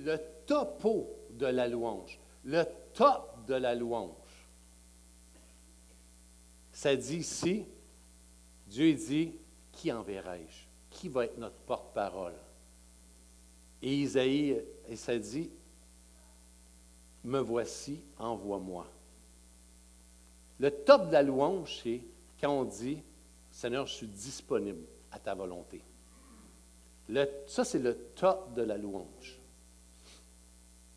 le topo de la louange, le top de la louange. Ça dit ici, Dieu dit, qui enverrai-je? Qui va être notre porte-parole? Et Isaïe, et ça dit, me voici, envoie-moi. Le top de la louange, c'est quand on dit, Seigneur, je suis disponible à ta volonté. Ça, c'est le top de la louange.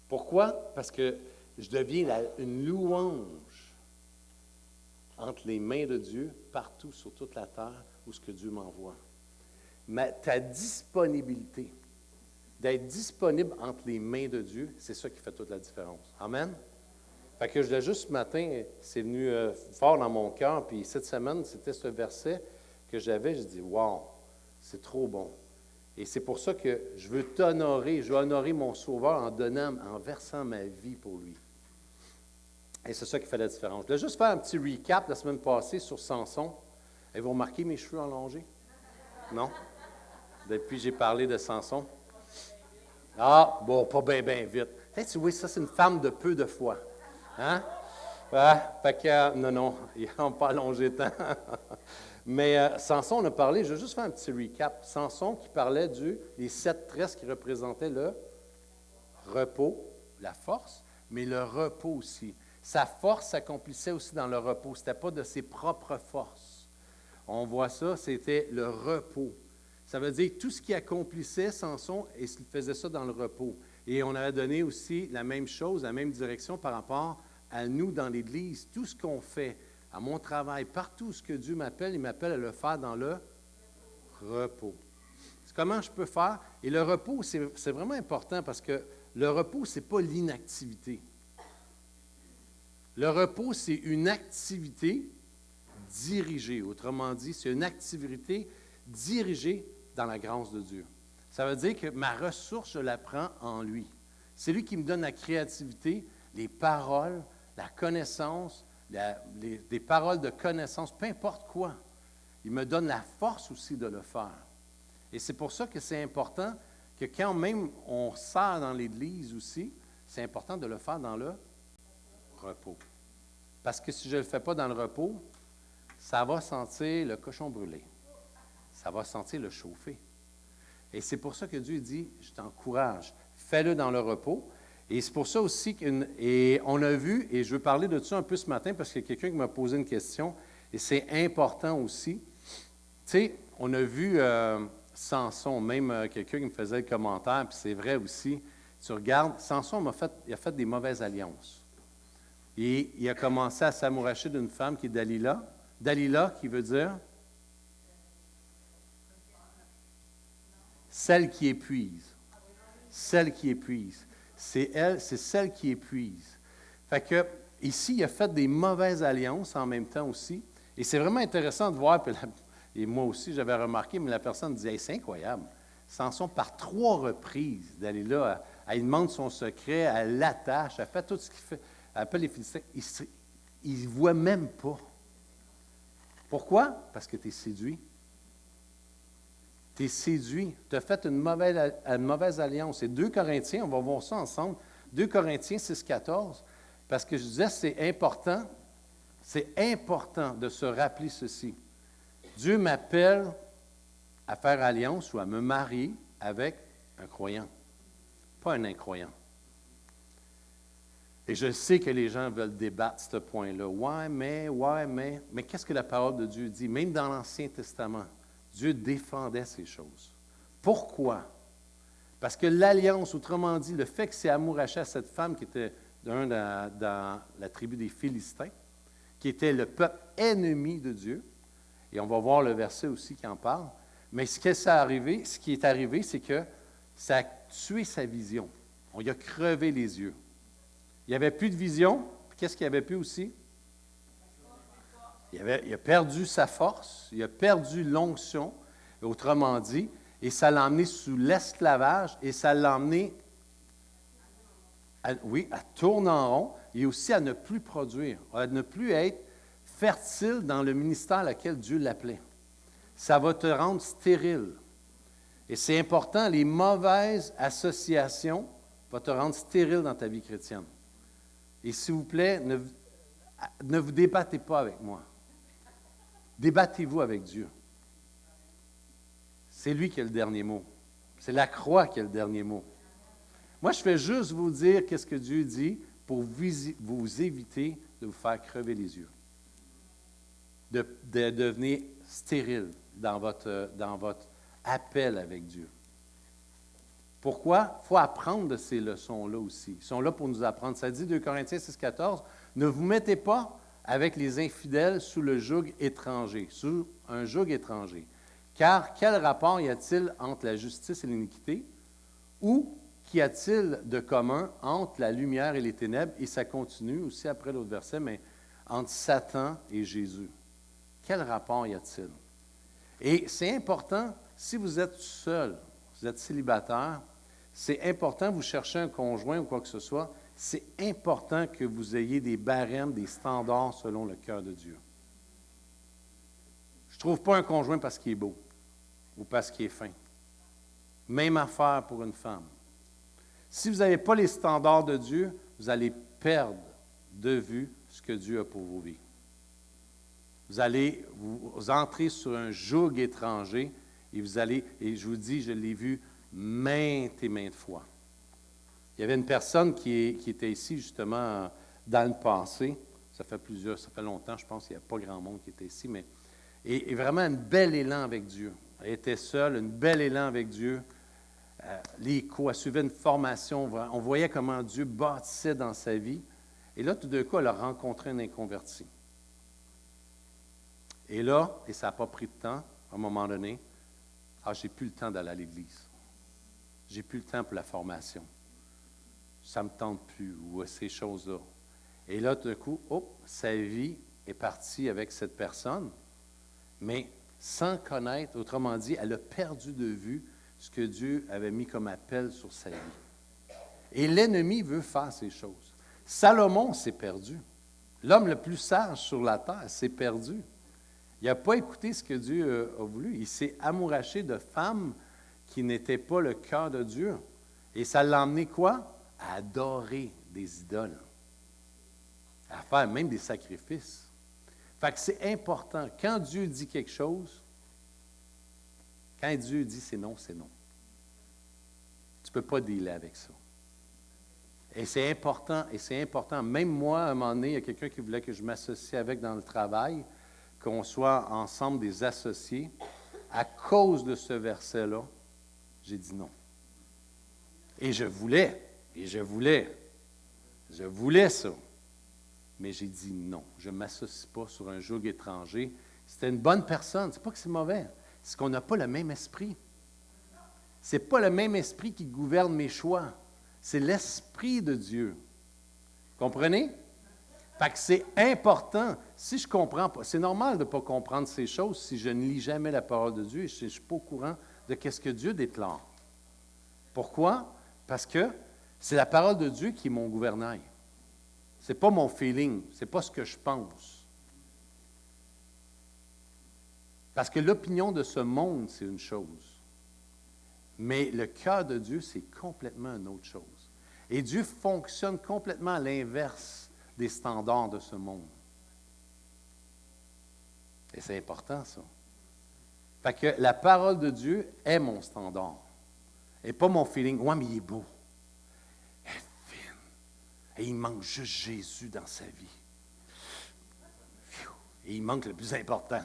Pourquoi? Parce que je deviens une louange entre les mains de Dieu, partout sur toute la terre, où ce que Dieu m'envoie. Mais ta disponibilité, d'être disponible entre les mains de Dieu, c'est ça qui fait toute la différence. Amen? Fait que je l'ai juste ce matin, c'est venu fort dans mon cœur, puis cette semaine, c'était ce verset que j'avais, je dis, wow, c'est trop bon. Et c'est pour ça que je veux t'honorer, je veux honorer mon Sauveur en versant ma vie pour lui. Et c'est ça qui fait la différence. Je vais juste faire un petit recap la semaine passée sur Samson. Avez-vous remarqué mes cheveux enlongés? Non? Depuis que j'ai parlé de Samson? Ah, bon, pas bien vite. Hey, tu vois, ça, c'est une femme de peu de foi. Hein? Fait que, non, ils n'ont pas allongé tant. Mais Samson, on a parlé, je vais juste faire un petit recap. Samson qui parlait des 7 tresses qui représentaient le repos, la force, mais le repos aussi. Sa force s'accomplissait aussi dans le repos. Ce n'était pas de ses propres forces. On voit ça, c'était le repos. Ça veut dire tout ce qui accomplissait Samson, et il faisait ça dans le repos. Et on avait donné aussi la même chose, la même direction par rapport à nous dans l'Église. Tout ce qu'on fait, à mon travail, partout ce que Dieu m'appelle, il m'appelle à le faire dans le repos. Comment je peux faire? Et le repos, c'est vraiment important parce que le repos, ce n'est pas l'inactivité. Le repos, c'est une activité dirigée. Autrement dit, c'est une activité dirigée dans la grâce de Dieu. Ça veut dire que ma ressource, je la prends en lui. C'est lui qui me donne la créativité, les paroles, la connaissance, des paroles de connaissance, peu importe quoi. Il me donne la force aussi de le faire. Et c'est pour ça que c'est important que quand même on sert dans l'Église aussi, c'est important de le faire dans le repos. Parce que si je ne le fais pas dans le repos, ça va sentir le cochon brûlé. Ça va sentir le chauffer. Et c'est pour ça que Dieu dit, je t'encourage, fais-le dans le repos. Et c'est pour ça aussi qu'on a vu, et je veux parler de ça un peu ce matin, parce qu'il y a quelqu'un qui m'a posé une question, et c'est important aussi. Tu sais, on a vu Samson, même quelqu'un qui me faisait le commentaire, puis c'est vrai aussi, tu regardes, Samson il a fait des mauvaises alliances. Et il a commencé à s'amouracher d'une femme qui est Dalila. Dalila, qui veut dire celle qui épuise. Celle qui épuise. C'est elle, c'est celle qui épuise. Fait que, ici, il a fait des mauvaises alliances en même temps aussi. Et c'est vraiment intéressant de voir, et moi aussi, j'avais remarqué, mais la personne disait, hey, c'est incroyable. Samson, par 3 reprises, Dalila, elle demande son secret, elle l'attache, elle fait tout ce qu'il fait. Elle appelle les Philistins. Ils ne voient même pas. Pourquoi? Parce que tu es séduit. Tu es séduit. Tu as fait une mauvaise alliance. Et 2 Corinthiens, on va voir ça ensemble. 2 Corinthiens 6,14. Parce que je disais, c'est important de se rappeler ceci. Dieu m'appelle à faire alliance ou à me marier avec un croyant, pas un incroyant. Et je sais que les gens veulent débattre ce point-là. Mais qu'est-ce que la parole de Dieu dit? Même dans l'Ancien Testament, Dieu défendait ces choses. Pourquoi? Parce que l'alliance, autrement dit, le fait que c'est amouraché à cette femme qui était dans la tribu des Philistins, qui était le peuple ennemi de Dieu, et on va voir le verset aussi qui en parle, mais ce qui est arrivé, c'est que ça a tué sa vision. On lui a crevé les yeux. Il n'y avait plus de vision. Qu'est-ce qu'il n'y avait plus aussi? Il a perdu sa force, il a perdu l'onction, autrement dit, et ça l'a emmené sous l'esclavage, et ça l'a emmené, à tourner en rond, et aussi à ne plus produire, à ne plus être fertile dans le ministère à laquelle Dieu l'appelait. Ça va te rendre stérile. Et c'est important, les mauvaises associations va te rendre stérile dans ta vie chrétienne. Et s'il vous plaît, ne vous débattez pas avec moi. Débattez-vous avec Dieu. C'est lui qui a le dernier mot. C'est la croix qui a le dernier mot. Moi, je fais juste vous dire qu'est-ce que Dieu dit pour vous éviter de vous faire crever les yeux, de devenir stérile dans votre appel avec Dieu. Pourquoi? Il faut apprendre de ces leçons-là aussi. Ils sont là pour nous apprendre. Ça dit 2 Corinthiens 6,14, « Ne vous mettez pas avec les infidèles sous le joug étranger, sous un joug étranger. Car quel rapport y a-t-il entre la justice et l'iniquité? Ou qu'y a-t-il de commun entre la lumière et les ténèbres? » Et ça continue aussi après l'autre verset, mais entre Satan et Jésus. Quel rapport y a-t-il? Et c'est important, si vous êtes seul, vous êtes célibataire, c'est important, vous cherchez un conjoint ou quoi que ce soit, c'est important que vous ayez des barèmes, des standards selon le cœur de Dieu. Je ne trouve pas un conjoint parce qu'il est beau ou parce qu'il est fin. Même affaire pour une femme. Si vous n'avez pas les standards de Dieu, vous allez perdre de vue ce que Dieu a pour vos vies. Vous allez vous entrer sur un joug étranger et vous allez, et je vous dis, je l'ai vu maintes et maintes fois. Il y avait une personne qui était ici, justement, dans le passé. Ça fait longtemps, je pense qu'il n'y a pas grand monde qui était ici, mais et vraiment un bel élan avec Dieu. Elle était seule, un bel élan avec Dieu. Elle suivait une formation. On voyait comment Dieu bâtissait dans sa vie. Et là, tout d'un coup, elle a rencontré un inconverti. Et là, et ça n'a pas pris de temps, à un moment donné, j'ai plus le temps d'aller à l'église. J'ai plus le temps pour la formation. Ça ne me tente plus, ou ces choses-là. Et là, tout d'un coup, sa vie est partie avec cette personne, mais sans connaître, autrement dit, elle a perdu de vue ce que Dieu avait mis comme appel sur sa vie. Et l'ennemi veut faire ces choses. Salomon s'est perdu. L'homme le plus sage sur la terre s'est perdu. Il n'a pas écouté ce que Dieu a voulu. Il s'est amouraché de femmes qui n'étaient pas le cœur de Dieu. Et ça l'a emmené quoi? À adorer des idoles. À faire même des sacrifices. Fait que c'est important. Quand Dieu dit quelque chose, quand Dieu dit c'est non, c'est non. Tu ne peux pas dealer avec ça. Et c'est important. Même moi, à un moment donné, il y a quelqu'un qui voulait que je m'associe avec dans le travail, qu'on soit ensemble des associés. À cause de ce verset-là, j'ai dit non. Et je voulais ça. Mais j'ai dit non. Je ne m'associe pas sur un joug étranger. C'était une bonne personne. C'est pas que c'est mauvais. C'est qu'on n'a pas le même esprit. C'est pas le même esprit qui gouverne mes choix. C'est l'esprit de Dieu. Comprenez? Fait que c'est important. Si je ne comprends pas, c'est normal de ne pas comprendre ces choses si je ne lis jamais la parole de Dieu et je ne suis pas au courant de ce que Dieu déclare. Pourquoi? Parce que c'est la parole de Dieu qui est mon gouvernail. Ce n'est pas mon feeling, ce n'est pas ce que je pense. Parce que l'opinion de ce monde, c'est une chose. Mais le cœur de Dieu, c'est complètement une autre chose. Et Dieu fonctionne complètement à l'inverse des standards de ce monde. Et c'est important, ça. Fait que la parole de Dieu est mon standard. Et pas mon feeling. Ouais, mais il est beau. Elle est fine. Et il manque juste Jésus dans sa vie. Et il manque le plus important.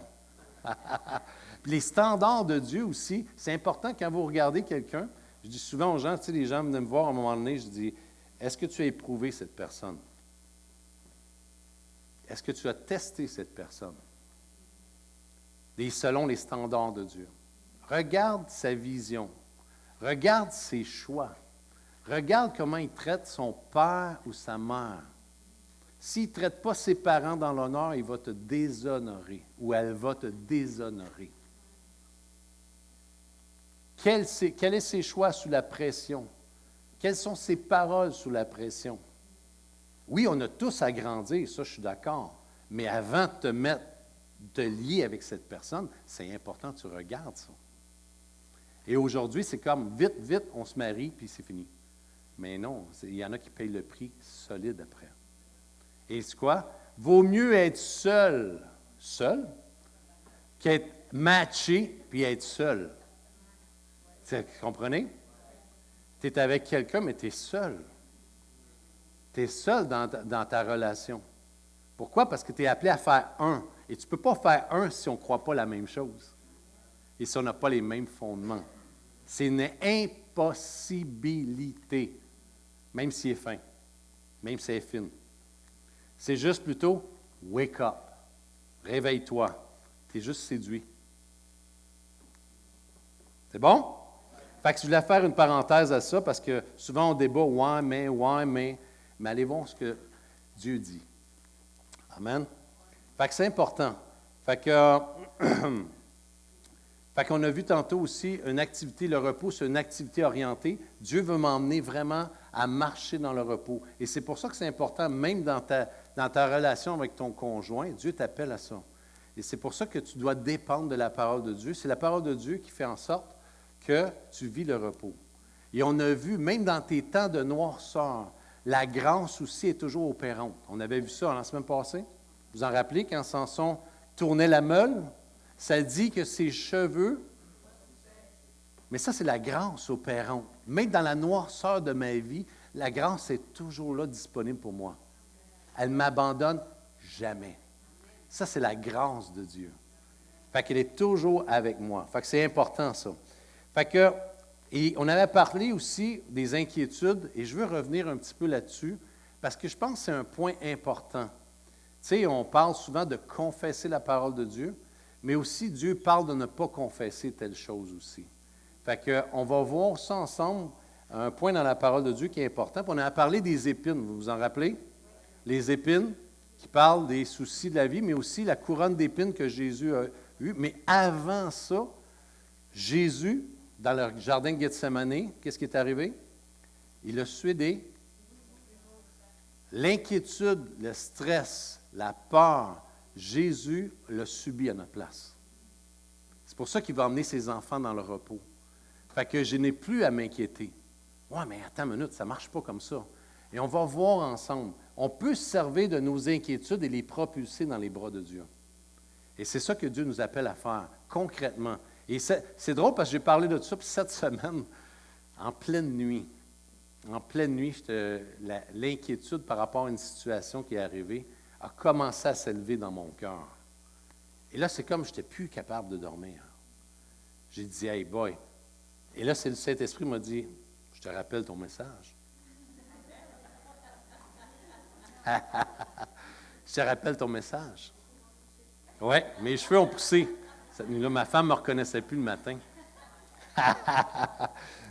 Puis les standards de Dieu aussi, c'est important quand vous regardez quelqu'un. Je dis souvent aux gens, tu sais, les gens venaient me voir à un moment donné, je dis, est-ce que tu as éprouvé cette personne? Est-ce que tu as testé cette personne? Et selon les standards de Dieu. Regarde sa vision. Regarde ses choix. Regarde comment il traite son père ou sa mère. S'il ne traite pas ses parents dans l'honneur, il va te déshonorer ou elle va te déshonorer. Quels sont ses choix sous la pression? Quelles sont ses paroles sous la pression? Oui, on a tous à grandir, ça je suis d'accord, mais avant de te lier avec cette personne, c'est important que tu regardes ça. Et aujourd'hui, c'est comme vite, on se marie, puis c'est fini. Mais non, il y en a qui payent le prix solide après. Et c'est quoi? Vaut mieux être seul, qu'être matché puis être seul. Vous comprenez? Tu es avec quelqu'un, mais tu es seul. Tu es seul dans ta relation. Pourquoi? Parce que tu es appelé à faire un. Et tu ne peux pas faire un si on ne croit pas la même chose. Et si on n'a pas les mêmes fondements. C'est une impossibilité, même s'il est fin, même si c'est fine. C'est juste plutôt « wake up », réveille-toi. Tu es juste séduit. C'est bon? Fait que je voulais faire une parenthèse à ça parce que souvent on débat « ouais, mais », mais allez voir ce que Dieu dit. Amen? Fait que c'est important. Fait que... Fait qu'on a vu tantôt aussi une activité, le repos, c'est une activité orientée. Dieu veut m'emmener vraiment à marcher dans le repos. Et c'est pour ça que c'est important, même dans ta relation avec ton conjoint, Dieu t'appelle à ça. Et c'est pour ça que tu dois dépendre de la parole de Dieu. C'est la parole de Dieu qui fait en sorte que tu vis le repos. Et on a vu, même dans tes temps de noirceur, la grâce aussi est toujours opérante. On avait vu ça la semaine passée. Vous en rappelez quand Samson tournait la meule? Ça dit que ses cheveux, mais ça c'est la grâce opérante. Même dans la noirceur de ma vie, la grâce est toujours là disponible pour moi. Elle ne m'abandonne jamais. Ça c'est la grâce de Dieu. Fait qu'elle est toujours avec moi. Fait que c'est important ça. Fait que, et on avait parlé aussi des inquiétudes, et je veux revenir un petit peu là-dessus, parce que je pense que c'est un point important. Tu sais, on parle souvent de confesser la parole de Dieu, mais aussi, Dieu parle de ne pas confesser telle chose aussi. Fait qu'on va voir ça ensemble, un point dans la parole de Dieu qui est important. Puis on a parlé des épines, vous vous en rappelez? Les épines qui parlent des soucis de la vie, mais aussi la couronne d'épines que Jésus a eue. Mais avant ça, Jésus, dans le jardin de Gethsémani, qu'est-ce qui est arrivé? Il a sué l'inquiétude, le stress, la peur. Jésus l'a subi à notre place. C'est pour ça qu'il va emmener ses enfants dans le repos. Fait que je n'ai plus à m'inquiéter. Ouais, mais attends une minute, ça ne marche pas comme ça. Et on va voir ensemble. On peut se servir de nos inquiétudes et les propulser dans les bras de Dieu. Et c'est ça que Dieu nous appelle à faire, concrètement. Et c'est drôle parce que j'ai parlé de ça cette semaine, en pleine nuit. En pleine nuit, l'inquiétude par rapport à une situation qui est arrivée a commencé à s'élever dans mon cœur. Et là, c'est comme je n'étais plus capable de dormir. J'ai dit, hey boy. Et là, c'est le Saint-Esprit qui m'a dit, je te rappelle ton message. Je te rappelle ton message. Oui, mes cheveux ont poussé. Cette nuit-là, ma femme ne me reconnaissait plus le matin.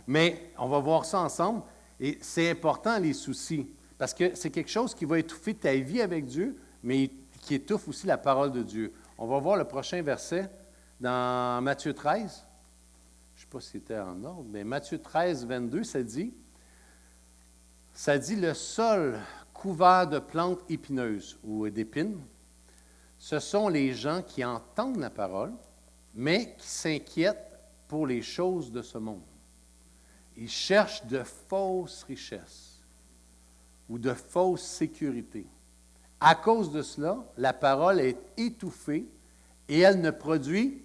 Mais on va voir ça ensemble. Et c'est important, les soucis. Parce que c'est quelque chose qui va étouffer ta vie avec Dieu, mais qui étouffe aussi la parole de Dieu. On va voir le prochain verset dans Matthieu 13. Je ne sais pas si c'était en ordre, mais Matthieu 13, 22, ça dit, le sol couvert de plantes épineuses ou d'épines, ce sont les gens qui entendent la parole, mais qui s'inquiètent pour les choses de ce monde. Ils cherchent de fausses richesses ou de fausses sécurités. À cause de cela, la parole est étouffée et elle ne produit.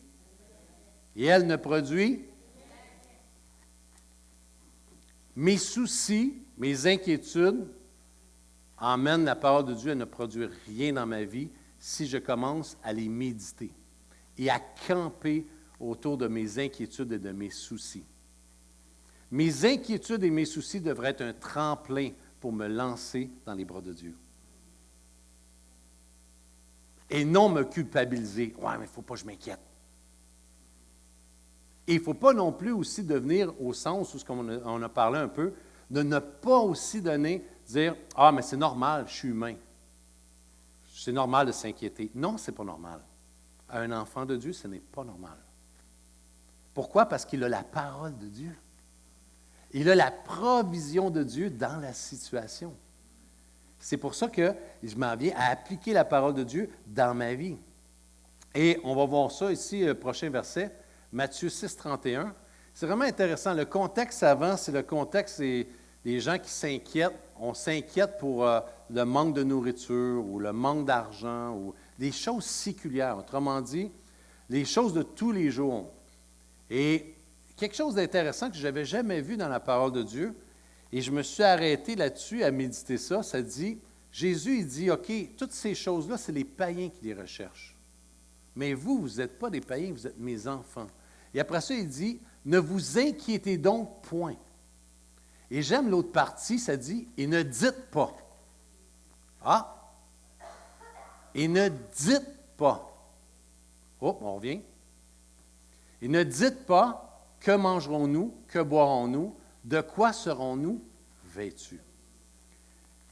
Mes soucis, mes inquiétudes emmènent la parole de Dieu à ne produire rien dans ma vie si je commence à les méditer et à camper autour de mes inquiétudes et de mes soucis. Mes inquiétudes et mes soucis devraient être un tremplin pour me lancer dans les bras de Dieu. Et non me culpabiliser. Ouais, mais il ne faut pas que je m'inquiète. Et il ne faut pas non plus aussi devenir au sens où on a parlé un peu, de ne pas aussi dire « Ah, mais c'est normal, je suis humain. C'est normal de s'inquiéter. » Non, ce n'est pas normal. À un enfant de Dieu, ce n'est pas normal. Pourquoi? Parce qu'il a la parole de Dieu. Il a la provision de Dieu dans la situation. C'est pour ça que je m'en viens à appliquer la parole de Dieu dans ma vie. Et on va voir ça ici, le prochain verset, Matthieu 6, 31. C'est vraiment intéressant. Le contexte avant, c'est le contexte, les gens qui s'inquiètent, on s'inquiète pour le manque de nourriture ou le manque d'argent ou des choses séculières. Autrement dit, les choses de tous les jours. Et quelque chose d'intéressant que je n'avais jamais vu dans la parole de Dieu, et je me suis arrêté là-dessus à méditer ça, ça dit, Jésus, il dit, OK, toutes ces choses-là, c'est les païens qui les recherchent. Mais vous n'êtes pas des païens, vous êtes mes enfants. Et après ça, il dit, ne vous inquiétez donc point. Et j'aime l'autre partie, ça dit, et ne dites pas. Ah! Et ne dites pas. Oh, on revient. Et ne dites pas, que mangerons-nous, que boirons-nous, de quoi serons-nous vêtus?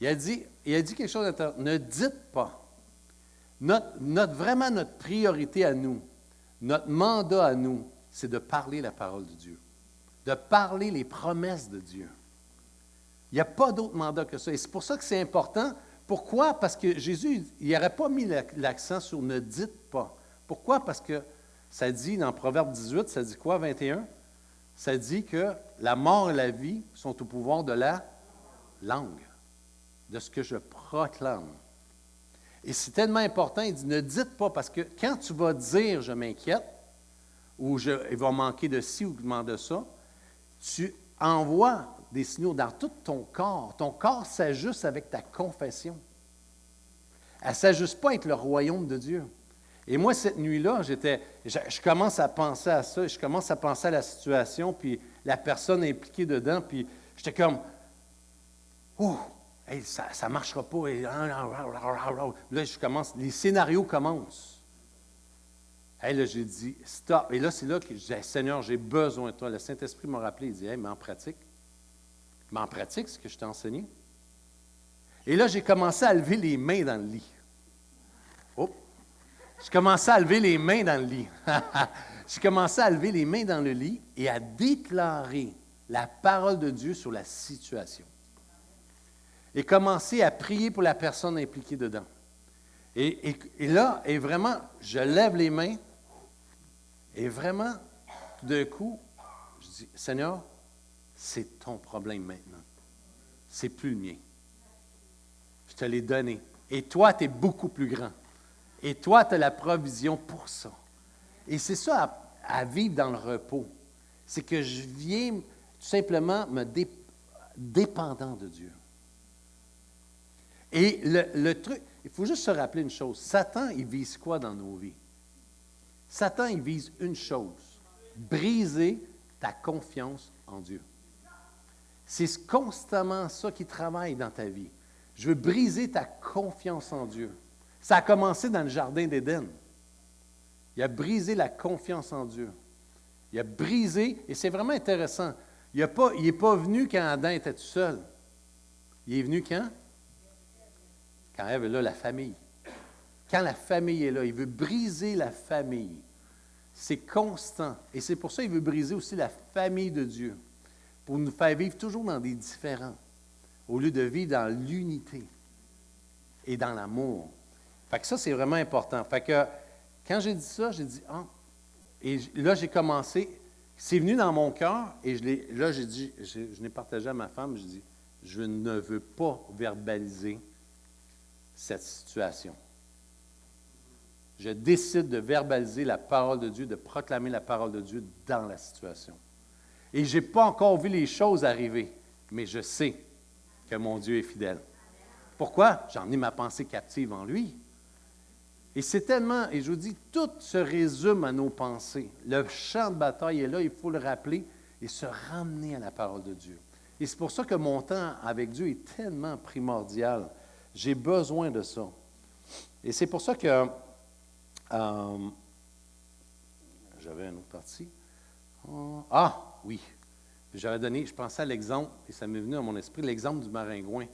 Il a dit quelque chose d'intéressant. Ne dites pas. Vraiment notre priorité à nous, notre mandat à nous, c'est de parler la parole de Dieu, de parler les promesses de Dieu. Il n'y a pas d'autre mandat que ça. Et c'est pour ça que c'est important. Pourquoi? Parce que Jésus, il n'aurait pas mis l'accent sur « ne dites pas ». Pourquoi? Parce que ça dit dans Proverbe 18, ça dit quoi, 21? Ça dit que la mort et la vie sont au pouvoir de la langue, de ce que je proclame. Et c'est tellement important, il dit, ne dites pas, parce que quand tu vas dire « je m'inquiète » ou « il va manquer de ci ou de ça », tu envoies des signaux dans tout ton corps. Ton corps s'ajuste avec ta confession. Elle ne s'ajuste pas avec le royaume de Dieu. Et moi, cette nuit-là, je commence à penser à ça, je commence à penser à la situation, puis la personne impliquée dedans, puis j'étais comme, « Oh, hey, ça ne marchera pas. » Et là, les scénarios commencent. Hey, là, j'ai dit, « Stop. » Et là, c'est là que je dis, « Seigneur, j'ai besoin de toi. » Le Saint-Esprit m'a rappelé, il dit, « Hey, mais en pratique. » Mais en pratique, ce que je t'ai enseigné. Et là, j'ai commencé à lever les mains dans le lit. Oh! Je commençais à lever les mains dans le lit. J'ai commencé à lever les mains dans le lit et à déclarer la parole de Dieu sur la situation. Et commencer à prier pour la personne impliquée dedans. Et là, et vraiment, je lève les mains et vraiment, tout d'un coup, je dis, Seigneur, c'est ton problème maintenant. C'est plus le mien. Je te l'ai donné. Et toi, tu es beaucoup plus grand. Et toi, tu as la provision pour ça. Et c'est ça à vivre dans le repos. C'est que je viens tout simplement me dépendant de Dieu. Et le truc, il faut juste se rappeler une chose. Satan, il vise quoi dans nos vies? Satan, il vise une chose. Briser ta confiance en Dieu. C'est constamment ça qui travaille dans ta vie. Je veux briser ta confiance en Dieu. Ça a commencé dans le jardin d'Éden. Il a brisé la confiance en Dieu. Il a brisé, et c'est vraiment intéressant, il n'est pas venu quand Adam était tout seul. Il est venu quand? Quand Ève est là, la famille. Quand la famille est là, il veut briser la famille. C'est constant. Et c'est pour ça qu'il veut briser aussi la famille de Dieu. Pour nous faire vivre toujours dans des différends, au lieu de vivre dans l'unité et dans l'amour. Fait que ça, c'est vraiment important. Fait que quand j'ai dit ça, j'ai dit, ah, et là, j'ai commencé, c'est venu dans mon cœur, et là, j'ai dit, je l'ai partagé à ma femme, je dis, je ne veux pas verbaliser cette situation. Je décide de verbaliser la parole de Dieu, de proclamer la parole de Dieu dans la situation. Et je n'ai pas encore vu les choses arriver, mais je sais que mon Dieu est fidèle. Pourquoi? J'en ai ma pensée captive en lui. Et c'est tellement, et je vous dis, tout se résume à nos pensées. Le champ de bataille est là, il faut le rappeler et se ramener à la parole de Dieu. Et c'est pour ça que mon temps avec Dieu est tellement primordial. J'ai besoin de ça. Et c'est pour ça que j'avais une autre partie. Ah, oui. J'avais donné, je pensais à l'exemple, et ça m'est venu à mon esprit, l'exemple du maringouin.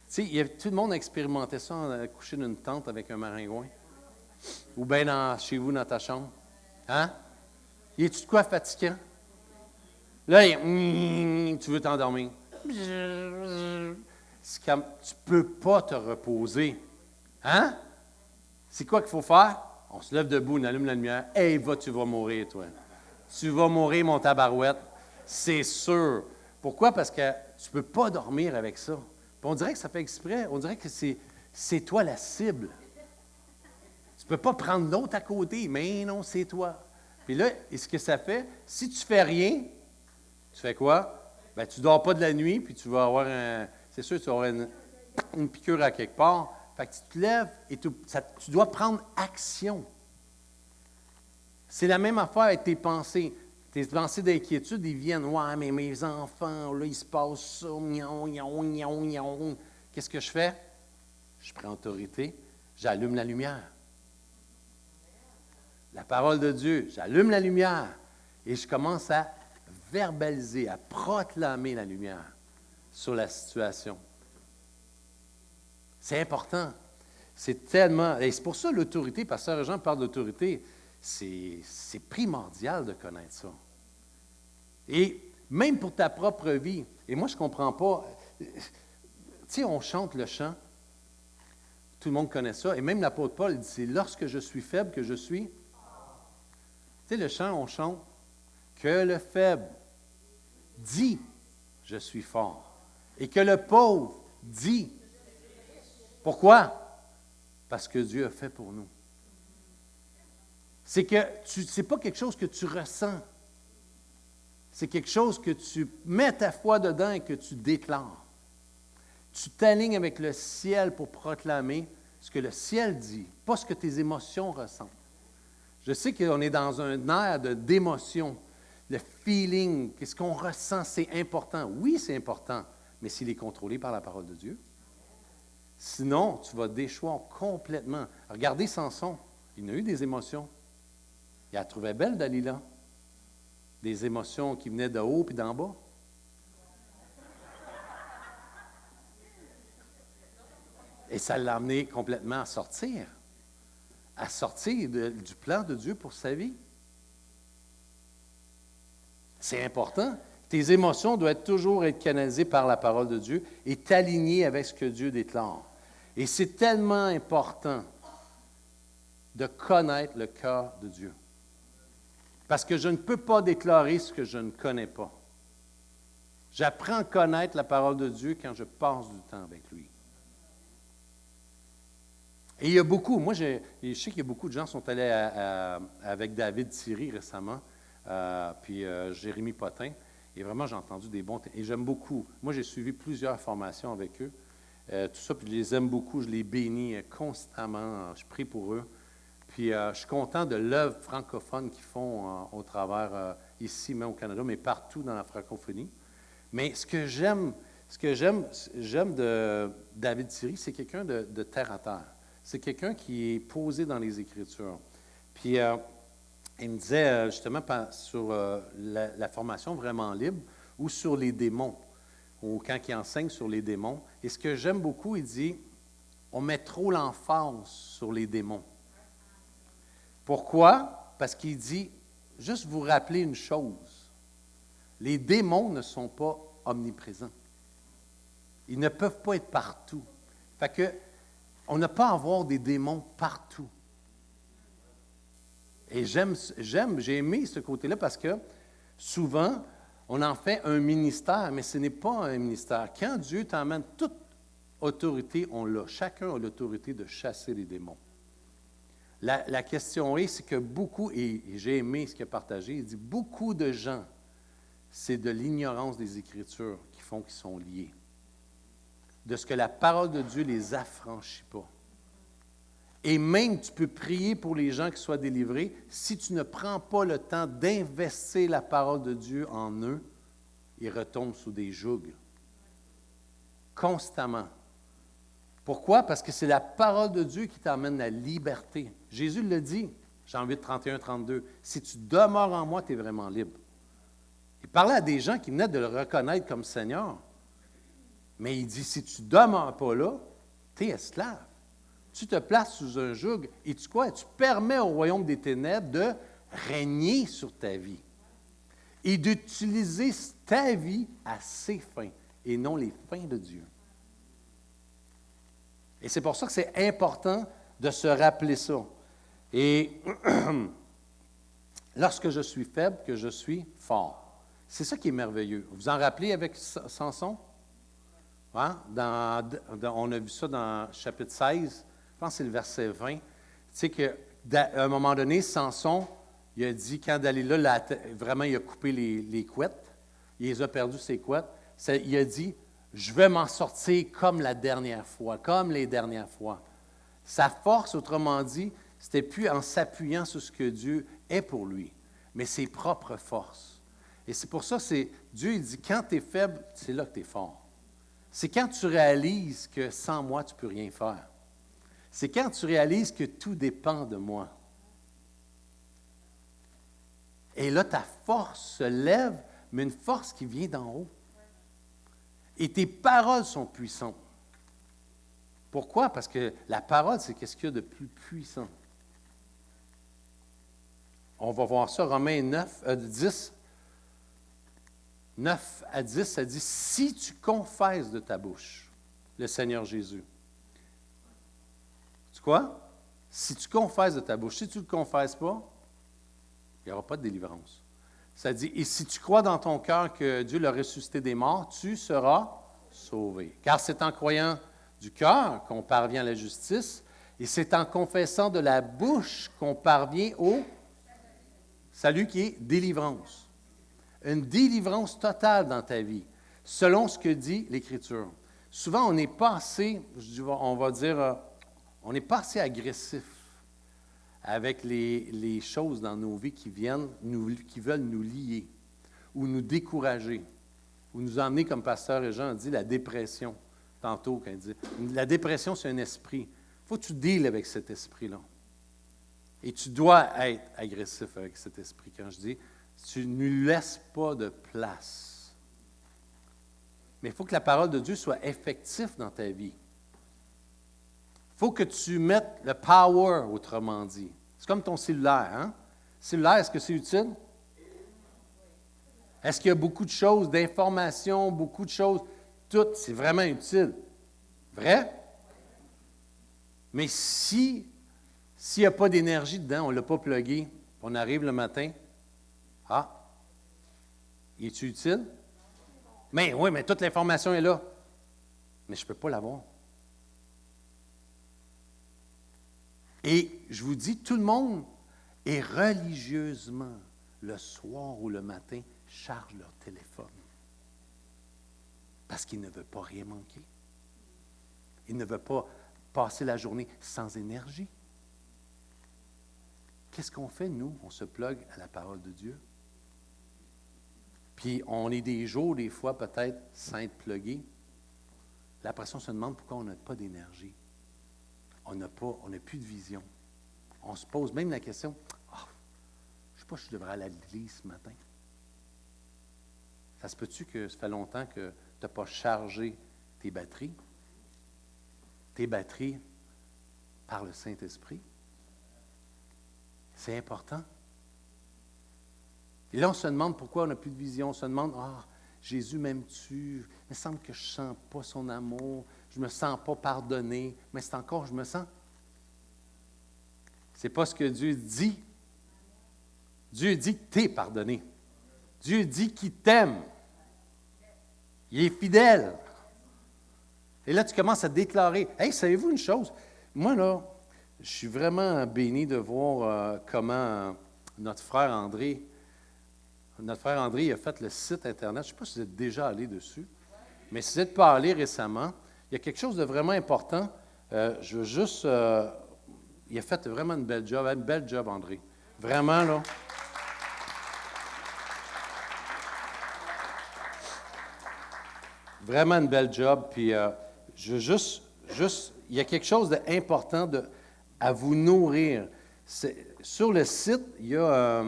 Tu sais, tout le monde a expérimenté ça, coucher dans une tente avec un maringouin. Ou bien chez vous, dans ta chambre. Hein? Y es-tu de quoi fatigant? Là, tu veux t'endormir. C'est comme, tu ne peux pas te reposer. Hein? C'est quoi qu'il faut faire? On se lève debout, on allume la lumière. Hey, tu vas mourir, toi. Tu vas mourir, mon tabarouette. C'est sûr. Pourquoi? Parce que tu ne peux pas dormir avec ça. Puis on dirait que ça fait exprès. On dirait que c'est toi la cible. Tu ne peux pas prendre l'autre à côté. Mais non, c'est toi. Puis là, et ce que ça fait, si tu ne fais rien, tu fais quoi? Bien, tu ne dors pas de la nuit, puis tu vas avoir c'est sûr, tu vas avoir une piqûre à quelque part. Fait que tu te lèves et tu dois prendre action. C'est la même affaire avec tes pensées. Tes pensées d'inquiétude, ils viennent. Ouais, mais mes enfants, là, il se passe ça. Qu'est-ce que je fais? Je prends autorité, j'allume la lumière. La parole de Dieu, j'allume la lumière et je commence à verbaliser, à proclamer la lumière sur la situation. C'est important. C'est tellement... Et c'est pour ça l'autorité, Pasteur Jean parle d'autorité, c'est primordial de connaître ça. Et même pour ta propre vie, et moi je ne comprends pas, tu sais, on chante le chant, tout le monde connaît ça, et même l'apôtre Paul dit, c'est lorsque je suis faible que je suis... Tu sais, le chant, on chante, que le faible dit, je suis fort, et que le pauvre dit, pourquoi? Parce que Dieu a fait pour nous. C'est que c'est pas quelque chose que tu ressens. C'est quelque chose que tu mets ta foi dedans et que tu déclares. Tu t'alignes avec le ciel pour proclamer ce que le ciel dit, pas ce que tes émotions ressentent. Je sais qu'on est dans un air d'émotion, le feeling, qu'est-ce qu'on ressent, c'est important. Oui, c'est important, mais s'il est contrôlé par la parole de Dieu. Sinon, tu vas déchoir complètement. Regardez Samson, il a eu des émotions. Il la trouvait belle, Dalila. Des émotions qui venaient de haut et d'en bas. Et ça l'a amené complètement à sortir du plan de Dieu pour sa vie. C'est important. Tes émotions doivent toujours être canalisées par la parole de Dieu et t'aligner avec ce que Dieu déclare. Et c'est tellement important de connaître le cœur de Dieu. Parce que je ne peux pas déclarer ce que je ne connais pas. J'apprends à connaître la parole de Dieu quand je passe du temps avec lui. Et il y a beaucoup, moi je sais qu'il y a beaucoup de gens qui sont allés avec David Thierry récemment, puis Jérémie Potin, et vraiment j'ai entendu des bons... Et j'aime beaucoup. Moi j'ai suivi plusieurs formations avec eux, tout ça, puis je les aime beaucoup, je les bénis constamment, je prie pour eux. Puis je suis content de l'œuvre francophone qu'ils font au travers, ici, même au Canada, mais partout dans la francophonie. Mais ce que j'aime de David Thierry, c'est quelqu'un de terre à terre. C'est quelqu'un qui est posé dans les Écritures. Puis il me disait justement sur la formation vraiment libre ou sur les démons, ou quand il enseigne sur les démons. Et ce que j'aime beaucoup, il dit, on met trop l'emphase sur les démons. Pourquoi? Parce qu'il dit, juste vous rappeler une chose, les démons ne sont pas omniprésents. Ils ne peuvent pas être partout. Fait que, on n'a pas à avoir des démons partout. Et j'ai aimé ce côté-là parce que souvent, on en fait un ministère, mais ce n'est pas un ministère. Quand Dieu t'emmène toute autorité, on l'a. Chacun a l'autorité de chasser les démons. La question est, c'est que beaucoup, et j'ai aimé ce qu'il a partagé, il dit beaucoup de gens, c'est de l'ignorance des Écritures qui font qu'ils sont liés. De ce que la parole de Dieu les affranchit pas. Et même, tu peux prier pour les gens qui soient délivrés, si tu ne prends pas le temps d'investir la parole de Dieu en eux, ils retombent sous des jougs. Constamment. Pourquoi? Parce que c'est la parole de Dieu qui t'amène la liberté. Jésus le dit, Jean 8, 31, 32, « Si tu demeures en moi, tu es vraiment libre. » Il parlait à des gens qui venaient de le reconnaître comme Seigneur. Mais il dit, si tu ne demeures pas là, tu es esclave. Tu te places sous un joug et tu quoi? Tu permets au royaume des ténèbres de régner sur ta vie et d'utiliser ta vie à ses fins et non les fins de Dieu. Et c'est pour ça que c'est important de se rappeler ça. Et lorsque je suis faible, que je suis fort. C'est ça qui est merveilleux. Vous en rappelez avec Samson? Hein? On a vu ça dans chapitre 16, je pense que c'est le verset 20. Tu sais qu'à un moment donné, Samson, il a dit, quand Dalila, vraiment, il a coupé les couettes, il les a perdues, ses couettes, il a dit, je vais m'en sortir comme la dernière fois, comme les dernières fois. Sa force, autrement dit, c'était plus en s'appuyant sur ce que Dieu est pour lui, mais ses propres forces. Et c'est pour ça, Dieu il dit, quand tu es faible, c'est là que tu es fort. C'est quand tu réalises que sans moi, tu ne peux rien faire. C'est quand tu réalises que tout dépend de moi. Et là, ta force se lève, mais une force qui vient d'en haut. Et tes paroles sont puissantes. Pourquoi? Parce que la parole, c'est qu'est-ce qu'il y a de plus puissant. On va voir ça, Romains 10, 9 à 10, ça dit, si tu confesses de ta bouche le Seigneur Jésus. Tu quoi? Si tu confesses de ta bouche, si tu ne le confesses pas, il n'y aura pas de délivrance. Ça dit, et si tu crois dans ton cœur que Dieu l'a ressuscité des morts, tu seras sauvé. Car c'est en croyant du cœur qu'on parvient à la justice, et c'est en confessant de la bouche qu'on parvient au salut qui est délivrance. Une délivrance totale dans ta vie, selon ce que dit l'Écriture. Souvent, on n'est pas assez, on va dire, on n'est pas assez agressif avec les choses dans nos vies qui viennent, qui veulent nous lier ou nous décourager ou nous emmener, comme Pasteur Jean a dit, la dépression. Tantôt, quand il dit, la dépression, c'est un esprit. Il faut que tu deals avec cet esprit-là. Et tu dois être agressif avec cet esprit. Quand je dis, tu ne lui laisses pas de place. Mais il faut que la parole de Dieu soit effective dans ta vie. Il faut que tu mettes le power, autrement dit. C'est comme ton cellulaire. Hein? Cellulaire, est-ce que c'est utile? Est-ce qu'il y a beaucoup de choses, d'informations, beaucoup de choses? Tout, c'est vraiment utile. Vrai? Mais s'il n'y a pas d'énergie dedans, on ne l'a pas plugué, on arrive le matin, est-tu utile? Mais oui, mais toute l'information est là. Mais je ne peux pas l'avoir. Et je vous dis, tout le monde est religieusement, le soir ou le matin, charge leur téléphone. Parce qu'il ne veut pas rien manquer. Il ne veut pas passer la journée sans énergie. Qu'est-ce qu'on fait, nous? On se plug à la parole de Dieu. Puis on est des jours, des fois, peut-être, sans être plugués. Là, après ça, on se demande pourquoi on n'a pas d'énergie. On n'a plus de vision. On se pose même la question, je ne sais pas si je devrais aller à l'église ce matin. Ça se peut-tu que ça fait longtemps que tu n'as pas chargé tes batteries? Tes batteries par le Saint-Esprit? C'est important. Et là, on se demande pourquoi on n'a plus de vision. On se demande, Jésus m'aime-tu? Il me semble que je ne sens pas son amour. Je ne me sens pas pardonné. Mais c'est encore, je me sens. Ce n'est pas ce que Dieu dit. Dieu dit que tu es pardonné. Dieu dit qu'il t'aime. Il est fidèle. Et là, tu commences à déclarer. Hey, savez-vous une chose? Moi, là, je suis vraiment béni de voir comment notre frère André il a fait le site Internet. Je ne sais pas si vous êtes déjà allé dessus, mais si vous n'êtes pas allé récemment, il y a quelque chose de vraiment important. Je veux juste... il a fait vraiment une belle job, André. Vraiment, là. Vraiment une belle job. Puis, je veux juste... Il y a quelque chose d'important à vous nourrir. Sur le site, il y a...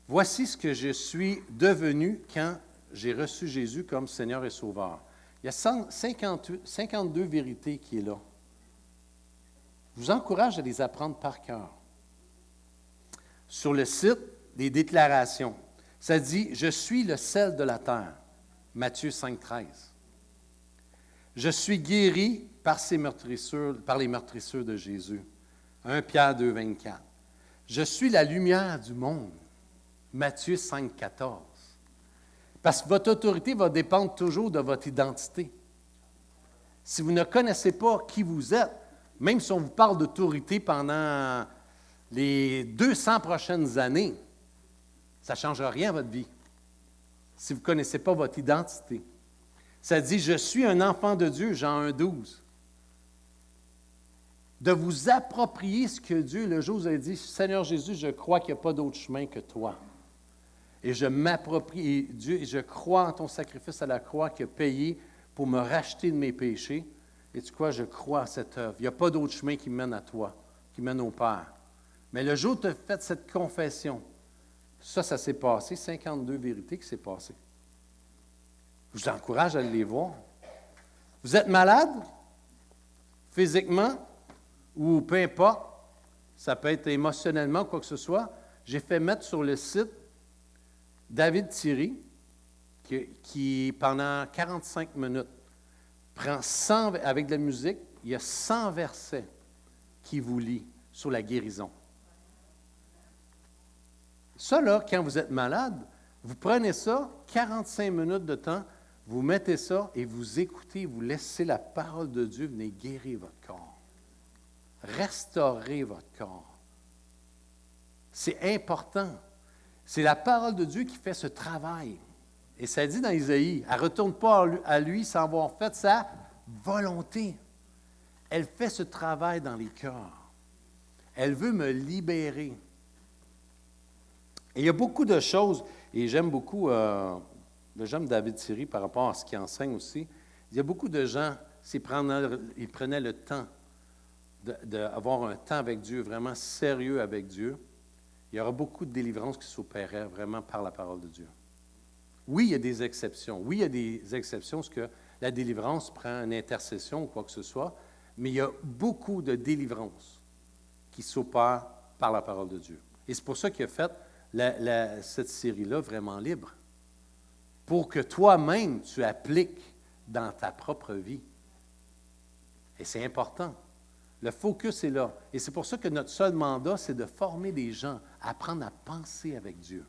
Voici ce que je suis devenu quand j'ai reçu Jésus comme Seigneur et Sauveur. Il y a 52 vérités qui est là. Je vous encourage à les apprendre par cœur. Sur le site, des déclarations. Ça dit « Je suis le sel de la terre ». Matthieu 5,13. « Je suis guéri par les meurtrissures de Jésus ». 1 Pierre 2,24. « Je suis la lumière du monde ». Matthieu 5,14. Parce que votre autorité va dépendre toujours de votre identité. Si vous ne connaissez pas qui vous êtes, même si on vous parle d'autorité pendant les 200 prochaines années, ça ne changera rien à votre vie si vous ne connaissez pas votre identité. Ça dit, je suis un enfant de Dieu, Jean 1,12. De vous approprier ce que Dieu, le jour où vous avez dit, Seigneur Jésus, je crois qu'il n'y a pas d'autre chemin que toi. Et je m'approprie Dieu, et je crois en ton sacrifice à la croix qui a payé pour me racheter de mes péchés. Et tu crois, je crois à cette œuvre. Il n'y a pas d'autre chemin qui mène à toi, qui mène au Père. Mais le jour où tu as fait cette confession, ça s'est passé, 52 vérités qui s'est passé. Je vous encourage à aller les voir. Vous êtes malade, physiquement, ou peu importe, ça peut être émotionnellement, quoi que ce soit. J'ai fait mettre sur le site David Thierry, qui pendant 45 minutes, prend 100, avec de la musique, il y a 100 versets qui vous lit sur la guérison. Ça, là, quand vous êtes malade, vous prenez ça, 45 minutes de temps, vous mettez ça et vous écoutez, vous laissez la parole de Dieu venir guérir votre corps. Restaurer votre corps. C'est important. C'est la parole de Dieu qui fait ce travail. Et ça dit dans Isaïe, elle ne retourne pas à lui sans avoir fait sa volonté. Elle fait ce travail dans les cœurs. Elle veut me libérer. Et il y a beaucoup de choses, et j'aime beaucoup, j'aime David Thierry par rapport à ce qu'il enseigne aussi. Il y a beaucoup de gens, ils prenaient le temps d'avoir un temps avec Dieu, vraiment sérieux avec Dieu. Il y aura beaucoup de délivrances qui s'opéraient vraiment par la parole de Dieu. Oui, il y a des exceptions. Oui, il y a des exceptions parce que la délivrance prend une intercession ou quoi que ce soit, mais il y a beaucoup de délivrances qui s'opèrent par la parole de Dieu. Et c'est pour ça qu'il a fait cette série-là vraiment libre, pour que toi-même, tu appliques dans ta propre vie. Et c'est important. Le focus est là. Et c'est pour ça que notre seul mandat, c'est de former des gens à apprendre à penser avec Dieu,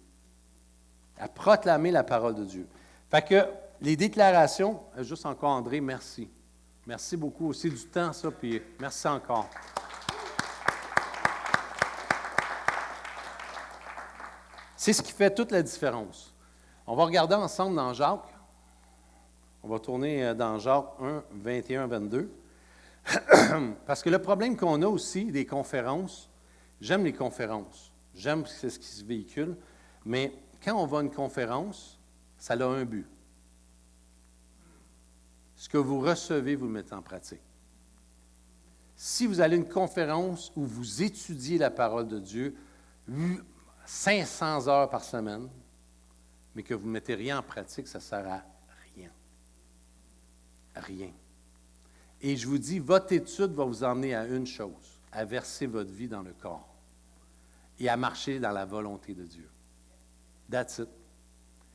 à proclamer la parole de Dieu. Fait que les déclarations, juste encore André, merci. Merci beaucoup aussi du temps, ça, puis merci encore. C'est ce qui fait toute la différence. On va regarder ensemble dans Jacques. On va tourner dans Jacques 1, 21, 22. Parce que le problème qu'on a aussi des conférences, j'aime les conférences, j'aime ce qui se véhicule, mais quand on va à une conférence, ça a un but. Ce que vous recevez, vous le mettez en pratique. Si vous allez à une conférence où vous étudiez la parole de Dieu, 500 heures par semaine, mais que vous ne mettez rien en pratique, ça ne sert à rien. Rien. Et je vous dis, votre étude va vous emmener à une chose, à verser votre vie dans le corps et à marcher dans la volonté de Dieu. That's it.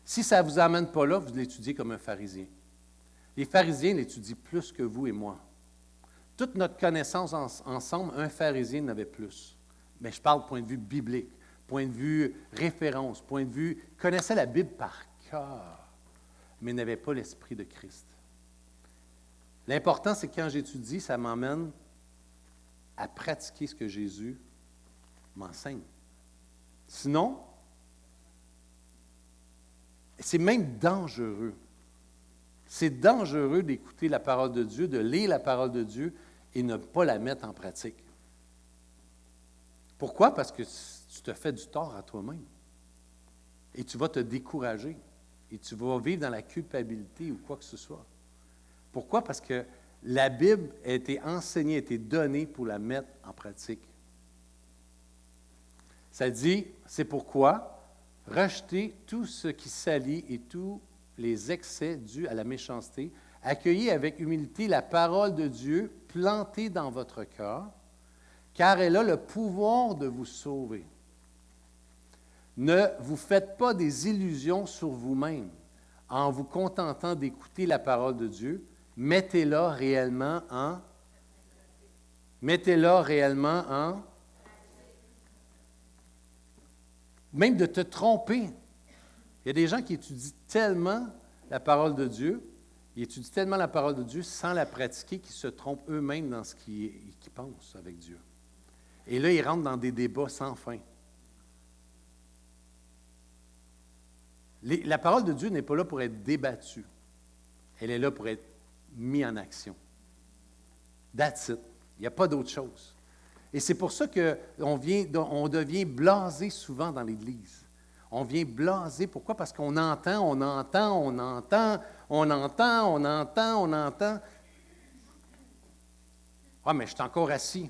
Si ça ne vous amène pas là, vous l'étudiez comme un pharisien. Les pharisiens l'étudient plus que vous et moi. Toute notre connaissance ensemble, un pharisien n'avait plus. Mais je parle point de vue biblique, point de vue référence, point de vue, connaissait la Bible par cœur, mais n'avait pas l'esprit de Christ. L'important, c'est que quand j'étudie, ça m'emmène à pratiquer ce que Jésus m'enseigne. Sinon, c'est même dangereux. C'est dangereux d'écouter la parole de Dieu, de lire la parole de Dieu et ne pas la mettre en pratique. Pourquoi? Parce que tu te fais du tort à toi-même. Et tu vas te décourager. Et tu vas vivre dans la culpabilité ou quoi que ce soit. Pourquoi? Parce que la Bible a été enseignée, a été donnée pour la mettre en pratique. Ça dit, c'est pourquoi rejetez tout ce qui salit et tous les excès dus à la méchanceté, accueillez avec humilité la parole de Dieu plantée dans votre cœur, car elle a le pouvoir de vous sauver. Ne vous faites pas des illusions sur vous-même en vous contentant d'écouter la parole de Dieu. Mettez-la réellement en... Même de te tromper. Il y a des gens qui étudient tellement la parole de Dieu, ils étudient tellement la parole de Dieu sans la pratiquer qu'ils se trompent eux-mêmes dans ce qu'ils pensent avec Dieu. Et là, ils rentrent dans des débats sans fin. La parole de Dieu n'est pas là pour être débattue. Elle est là pour être mise en action. That's it. Il n'y a pas d'autre chose. Et c'est pour ça qu'on devient blasé souvent dans l'Église. On vient blasé. Pourquoi? Parce qu'on entend. Ah, mais je suis encore assis.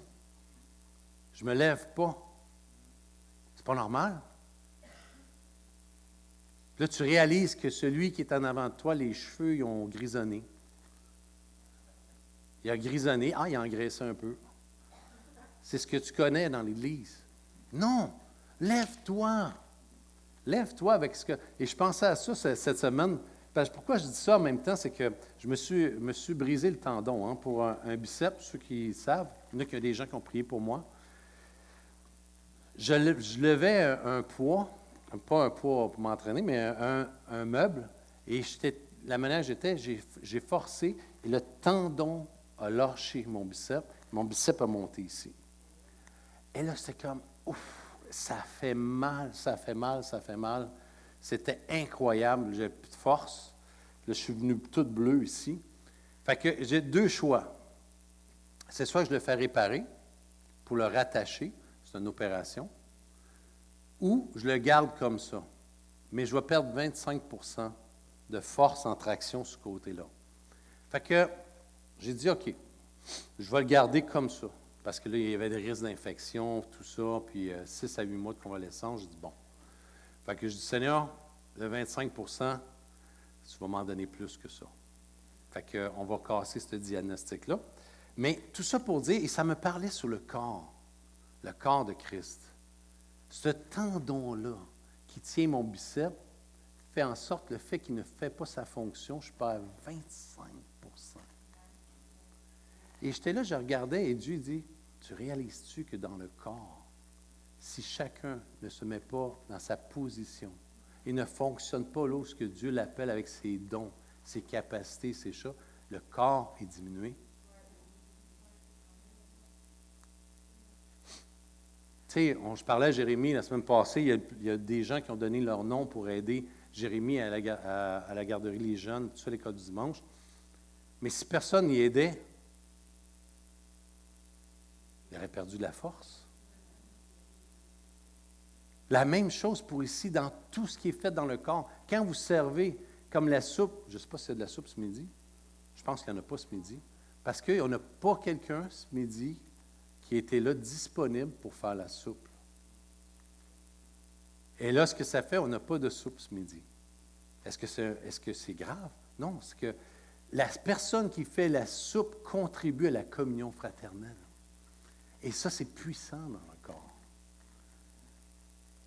Je ne me lève pas. C'est pas normal. Là, tu réalises que celui qui est en avant de toi, les cheveux, ils ont grisonné. Il a grisonné. Ah, il a engraissé un peu. C'est ce que tu connais dans l'Église. Non! Lève-toi! Lève-toi avec ce que... Et je pensais à ça cette semaine. Parce que pourquoi je dis ça en même temps, c'est que je me suis brisé le tendon pour un biceps, ceux qui savent. Il y en a qui ont des gens qui ont prié pour moi. Je levais un poids, pas un poids pour m'entraîner, mais un meuble. Et la manière que j'étais, j'ai forcé et le tendon a lâché mon biceps. Mon biceps a monté ici. Et là, c'était comme, ouf! Ça fait mal. C'était incroyable. J'ai plus de force. Là, je suis venu tout bleu ici. Fait que j'ai deux choix. C'est soit je le fais réparer pour le rattacher, c'est une opération, ou je le garde comme ça. Mais je vais perdre 25 % de force en traction sur ce côté-là. Fait que j'ai dit, OK, je vais le garder comme ça. Parce que là, il y avait des risques d'infection, tout ça, puis 6 à 8 mois de convalescence. J'ai dit, bon. Fait que je dis, Seigneur, le 25 % tu vas m'en donner plus que ça. Fait qu'on va casser ce diagnostic-là. Mais tout ça pour dire, et ça me parlait sur le corps de Christ. Ce tendon-là qui tient mon biceps fait en sorte le fait qu'il ne fait pas sa fonction, je perds 25 %. Et j'étais là, je regardais, et Dieu dit, tu réalises-tu que dans le corps, si chacun ne se met pas dans sa position et ne fonctionne pas là où ce que Dieu l'appelle avec ses dons, ses capacités, ses choses, le corps est diminué. Tu sais, je parlais à Jérémie la semaine passée, il y a des gens qui ont donné leur nom pour aider Jérémie à la garderie Les Jeunes, tout ça, l'école du dimanche. Mais si personne n'y aidait, il aurait perdu de la force. La même chose pour ici, dans tout ce qui est fait dans le corps. Quand vous servez comme la soupe, je ne sais pas s'il y a de la soupe ce midi, je pense qu'il n'y en a pas ce midi, parce qu'on n'a pas quelqu'un ce midi qui était là disponible pour faire la soupe. Et là, ce que ça fait, on n'a pas de soupe ce midi. Est-ce que c'est grave? Non, c'est que la personne qui fait la soupe contribue à la communion fraternelle. Et ça, c'est puissant dans le corps.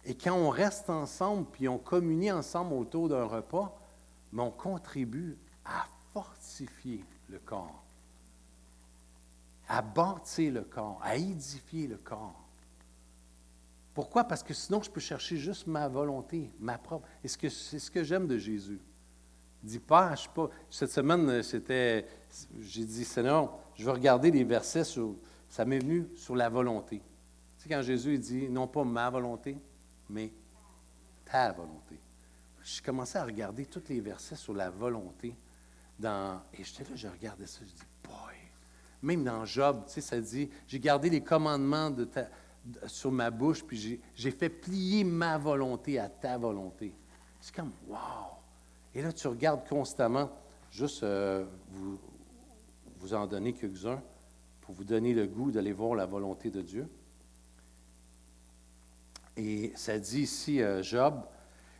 Et quand on reste ensemble, puis on communie ensemble autour d'un repas, mais on contribue à fortifier le corps, à bâtir le corps, à édifier le corps. Pourquoi? Parce que sinon, je peux chercher juste ma volonté, ma propre. Et c'est ce que j'aime de Jésus. Il dit pas, je sais pas. Cette semaine, j'ai dit, Seigneur, je vais regarder les versets ça m'est venu sur la volonté. Tu sais, quand Jésus dit, non pas ma volonté, mais ta volonté. J'ai commencé à regarder tous les versets sur la volonté. Et j'étais là, je regardais ça, je dis, boy! Même dans Job, tu sais, ça dit, j'ai gardé les commandements sur ma bouche, puis j'ai fait plier ma volonté à ta volonté. C'est comme, wow! Et là, tu regardes constamment, juste vous en donner quelques-uns, pour vous donner le goût d'aller voir la volonté de Dieu. Et ça dit ici, Job,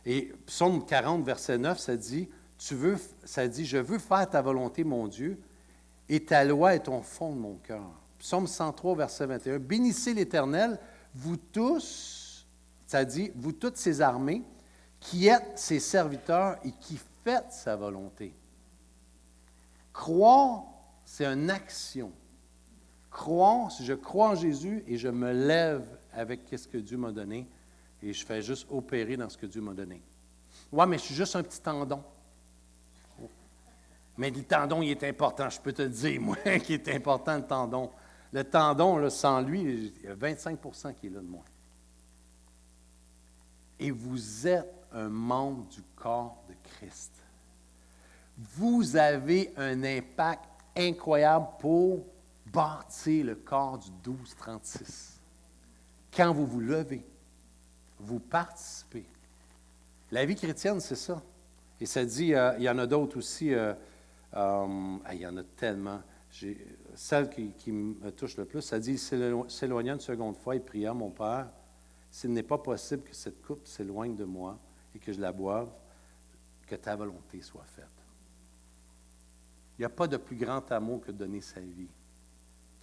et Psaume 40, verset 9, ça dit, je veux faire ta volonté, mon Dieu, et ta loi est au fond de mon cœur. Psaume 103, verset 21, bénissez l'Éternel, vous tous, ça dit, vous toutes ses armées, qui êtes ses serviteurs et qui faites sa volonté. Croire, c'est une action. Croire, si je crois en Jésus et je me lève avec ce que Dieu m'a donné et je fais juste opérer dans ce que Dieu m'a donné. Ouais, mais je suis juste un petit tendon. Mais le tendon, il est important. Je peux te dire, moi, qu'il est important, le tendon. Le tendon, là, sans lui, il y a 25 qui est là de moins. Et vous êtes un membre du corps de Christ. Vous avez un impact incroyable pour bâtir le corps du 12-36. Quand vous vous levez, vous participez. La vie chrétienne, c'est ça. Et ça dit, il y en a d'autres aussi, il y en a tellement. Celle qui me touche le plus, ça dit, s'éloignant une seconde fois et pria, mon Père, s'il n'est pas possible que cette coupe s'éloigne de moi et que je la boive, que ta volonté soit faite. Il n'y a pas de plus grand amour que de donner sa vie.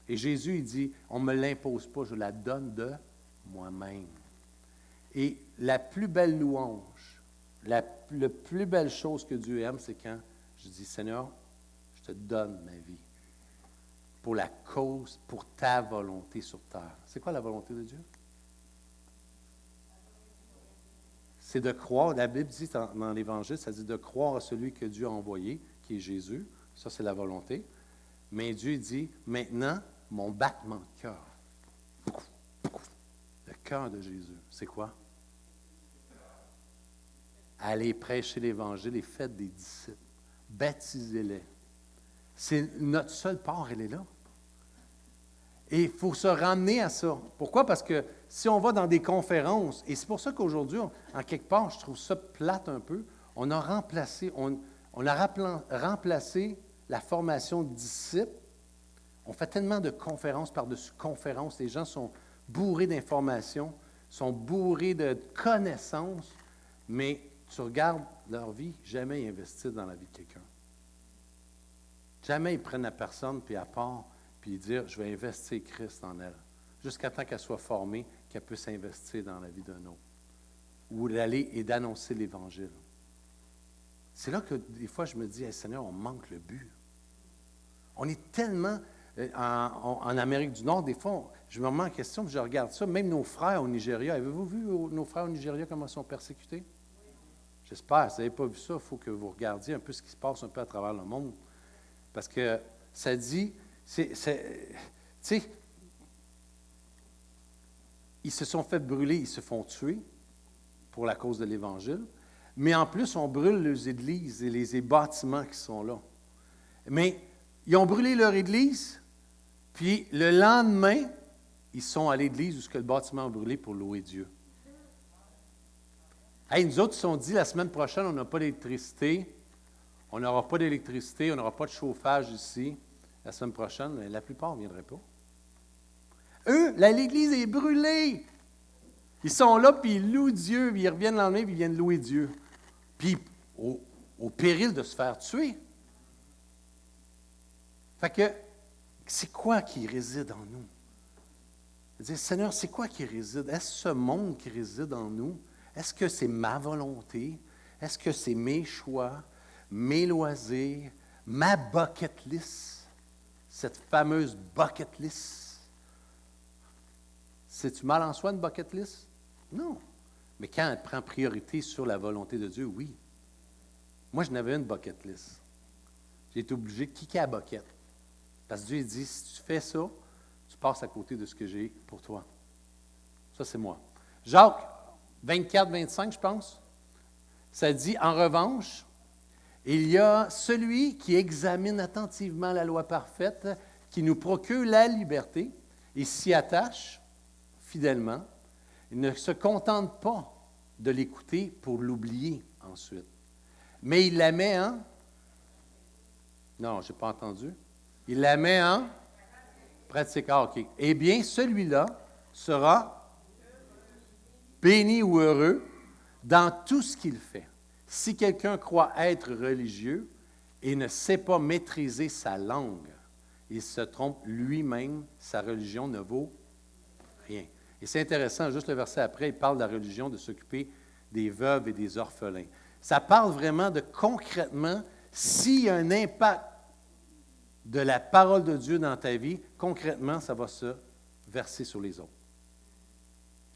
Et Jésus, il dit, on ne me l'impose pas, je la donne de moi-même. Et la plus belle louange, la plus belle chose que Dieu aime, c'est quand je dis, Seigneur, je te donne ma vie pour la cause, pour ta volonté sur terre. C'est quoi la volonté de Dieu? C'est de croire, la Bible dit dans l'Évangile, ça dit de croire à celui que Dieu a envoyé, qui est Jésus. Ça, c'est la volonté. Mais Dieu dit, maintenant, mon battement de cœur, le cœur de Jésus, c'est quoi? Allez prêcher l'Évangile et faites des disciples. Baptisez-les. C'est notre seule part, elle est là. Et il faut se ramener à ça. Pourquoi? Parce que si on va dans des conférences, et c'est pour ça qu'aujourd'hui, en quelque part, je trouve ça plate un peu, on a remplacé la formation de disciples. On fait tellement de conférences par-dessus conférences. Les gens sont bourrés d'informations, sont bourrés de connaissances, mais tu regardes leur vie, jamais ils investissent dans la vie de quelqu'un. Jamais ils prennent la personne, puis à part, puis dire, je vais investir Christ en elle, jusqu'à temps qu'elle soit formée, qu'elle puisse investir dans la vie d'un autre, ou d'aller et d'annoncer l'Évangile. C'est là que des fois je me dis, hey, Seigneur, on manque le but. On est tellement, en Amérique du Nord, des fois, je me remets en question, puis je regarde ça, même nos frères au Nigeria, avez-vous vu nos frères au Nigeria comment ils sont persécutés? J'espère, si vous n'avez pas vu ça, il faut que vous regardiez un peu ce qui se passe un peu à travers le monde. Parce que ça dit, tu sais, ils se sont fait brûler, ils se font tuer pour la cause de l'Évangile, mais en plus, on brûle les églises et les bâtiments qui sont là. Mais ils ont brûlé leur église, puis le lendemain, ils sont à l'église où le bâtiment a brûlé pour louer Dieu. Hey, nous autres, ils se sont dit, la semaine prochaine, on n'a pas d'électricité, on n'aura pas d'électricité, on n'aura pas de chauffage ici. La semaine prochaine, la plupart ne viendraient pas. Eux, l'église est brûlée. Ils sont là, puis ils louent Dieu, puis ils reviennent le lendemain, puis ils viennent louer Dieu. Puis, au péril de se faire tuer. Fait que, c'est quoi qui réside en nous? Dire, Seigneur, c'est quoi qui réside? Est-ce ce monde qui réside en nous? Est-ce que c'est ma volonté? Est-ce que c'est mes choix, mes loisirs, ma bucket list? Cette fameuse bucket list. C'est-tu mal en soi, une bucket list? Non. Mais quand elle prend priorité sur la volonté de Dieu, oui. Moi, je n'avais une bucket list. J'ai été obligé de kicker la bucket. Parce que Dieu dit, si tu fais ça, tu passes à côté de ce que j'ai pour toi. Ça, c'est moi. Jacques 24, 25, je pense. Ça dit, en revanche, il y a celui qui examine attentivement la loi parfaite, qui nous procure la liberté et s'y attache fidèlement. Il ne se contente pas de l'écouter pour l'oublier ensuite. Mais il la met en... Non, je n'ai pas entendu. Il la met en pratique. Ah, OK. Eh bien, celui-là sera béni ou heureux dans tout ce qu'il fait. Si quelqu'un croit être religieux et ne sait pas maîtriser sa langue, il se trompe lui-même, sa religion ne vaut rien. Et c'est intéressant, juste le verset après, il parle de la religion, de s'occuper des veuves et des orphelins. Ça parle vraiment de concrètement, s'il y a un impact de la parole de Dieu dans ta vie, concrètement, ça va se verser sur les autres.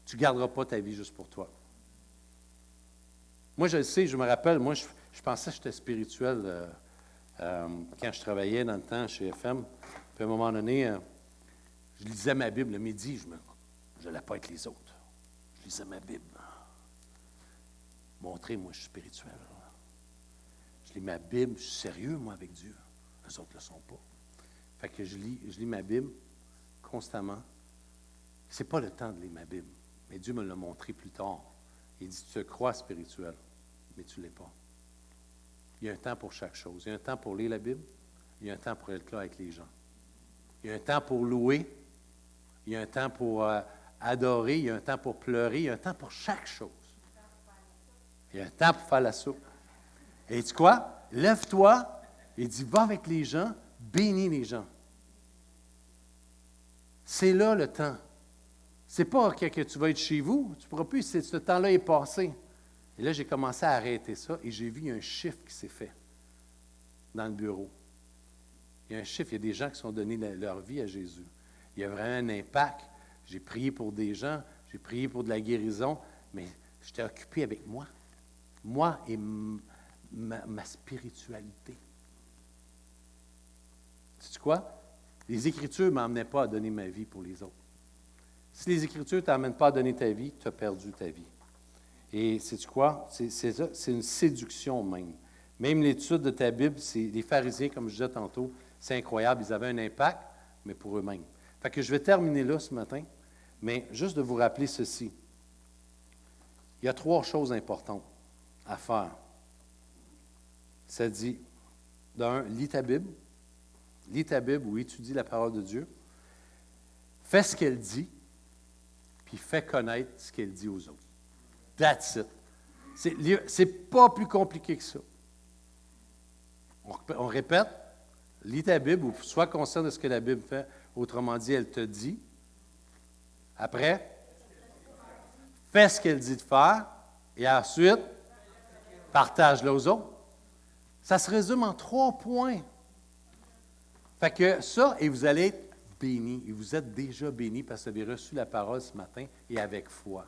Tu ne garderas pas ta vie juste pour toi. Moi, je le sais, je me rappelle, moi, je pensais que j'étais spirituel quand je travaillais dans le temps chez FM. Puis à un moment donné, je lisais ma Bible le midi, je n'allais pas avec les autres. Je lisais ma Bible. Montrer, moi, je suis spirituel. Je lis ma Bible, je suis sérieux, moi, avec Dieu. Les autres ne le sont pas. Fait que je lis ma Bible constamment. Ce n'est pas le temps de lire ma Bible, mais Dieu me l'a montré plus tard. Il dit, tu te crois spirituel, mais tu ne l'es pas. Il y a un temps pour chaque chose. Il y a un temps pour lire la Bible, il y a un temps pour être là avec les gens. Il y a un temps pour louer, il y a un temps pour adorer, il y a un temps pour pleurer, il y a un temps pour chaque chose. Il y a un temps pour faire la soupe. Et tu quoi? Lève-toi et dis, va avec les gens, bénis les gens. C'est là le temps. C'est pas que tu vas être chez vous, tu ne pourras plus, ce temps-là est passé. Et là, j'ai commencé à arrêter ça et j'ai vu un chiffre qui s'est fait dans le bureau. Il y a un chiffre, il y a des gens qui sont donnés leur vie à Jésus. Il y a vraiment un impact. J'ai prié pour des gens, j'ai prié pour de la guérison, mais j'étais occupé avec moi. Moi et ma spiritualité. Sais-tu quoi? Les Écritures ne m'emmenaient pas à donner ma vie pour les autres. Si les Écritures ne t'emmènent pas à donner ta vie, tu as perdu ta vie. Et sais-tu quoi? C'est une séduction même. Même l'étude de ta Bible, les pharisiens, comme je disais tantôt, c'est incroyable. Ils avaient un impact, mais pour eux-mêmes. Fait que je vais terminer là ce matin, mais juste de vous rappeler ceci. Il y a 3 choses importantes à faire. Ça dit, d'un, lis ta Bible ou étudie la parole de Dieu. Fais ce qu'elle dit, puis fais connaître ce qu'elle dit aux autres. That's it. C'est pas plus compliqué que ça. On répète, lis ta Bible ou sois conscient de ce que la Bible fait. Autrement dit, elle te dit. Après, fais ce qu'elle dit de faire. Et ensuite, partage-le aux autres. Ça se résume en 3 points. Fait que ça, et vous allez être bénis. Et vous êtes déjà bénis parce que vous avez reçu la parole ce matin et avec foi.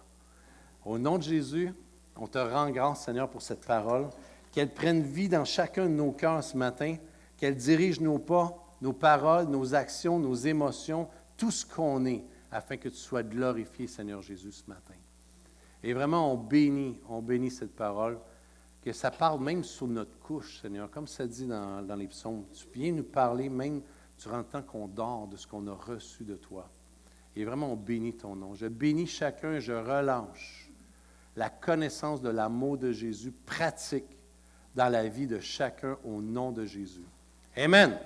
Au nom de Jésus, on te rend grâce, Seigneur, pour cette parole. Qu'elle prenne vie dans chacun de nos cœurs ce matin. Qu'elle dirige nos pas, nos paroles, nos actions, nos émotions, tout ce qu'on est, afin que tu sois glorifié, Seigneur Jésus, ce matin. Et vraiment, on bénit cette parole, que ça parle même sur notre couche, Seigneur, comme ça dit dans les psaumes. Tu viens nous parler même durant le temps qu'on dort de ce qu'on a reçu de toi. Et vraiment, on bénit ton nom. Je bénis chacun, je relâche la connaissance de l'amour de Jésus pratique dans la vie de chacun au nom de Jésus. Amen.